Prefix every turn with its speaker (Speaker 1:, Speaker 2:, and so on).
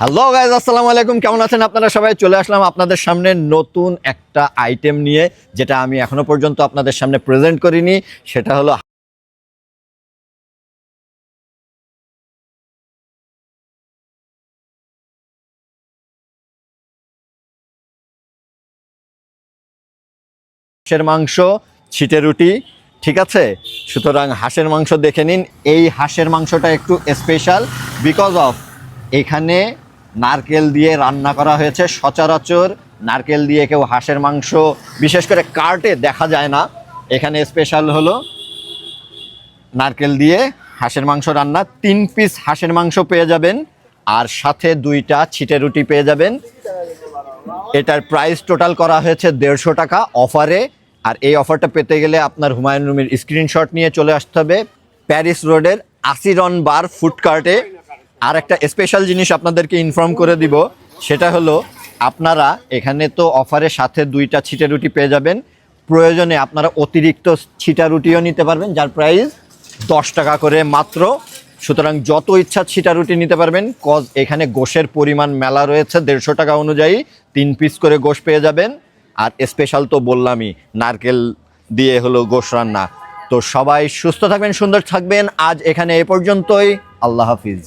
Speaker 1: Hello guys, আসসালামু আলাইকুম। কেমন আছেন আপনারা সবাই? চলে আসলাম আপনাদের সামনে নতুন একটা আইটেম নিয়ে, যেটা আমি এখনো পর্যন্ত আপনাদের সামনে প্রেজেন্ট করিনি। সেটা হলো হাঁসের মাংস ছিটে রুটি। ঠিক আছে, সুতরাং হাঁসের মাংস দেখে নিন। এই হাঁসের মাংসটা একটু স্পেশাল বিকজ অফ এখানে নারকেল দিয়ে রান্না করা হয়েছে। সচরাচর নারকেল দিয়ে কেউ হাঁসের মাংস, বিশেষ করে কার্টে, দেখা যায় না। এখানে স্পেশাল হলো নারকেল দিয়ে হাঁসের মাংস রান্না। 3 পিস হাঁসের মাংস পেয়ে যাবেন, আর সাথে 2টা ছিটে রুটি পেয়ে যাবেন। এটার প্রাইস টোটাল করা হয়েছে 150 টাকা অফারে। আর এই অফারটা পেতে গেলে আপনার হুমায়ুন রুমির স্ক্রিনশট নিয়ে চলে আসতে হবে প্যারিস রোডের আসিরন বার ফুড কার্টে। আর একটা স্পেশাল জিনিস আপনাদেরকে ইনফর্ম করে দিব, সেটা হলো আপনারা এখানে তো অফারের সাথে 2টা ছিটে রুটি পেয়ে যাবেন। প্রয়োজনে আপনারা অতিরিক্ত ছিটা রুটিও নিতে পারবেন, যার প্রাইস 10 টাকা করে মাত্র। সুতরাং যত ইচ্ছা ছিটা রুটি নিতে পারবেন, কজ এখানে গোশের পরিমাণ মেলা রয়েছে। 150 টাকা অনুযায়ী 3 পিস করে গোশ পেয়ে যাবেন। আর স্পেশাল তো বললামই, নারকেল দিয়ে হলো গোশ রান্না। তো সবাই সুস্থ থাকবেন, সুন্দর থাকবেন। আজ এখানে এ পর্যন্তই। আল্লাহ হাফিজ।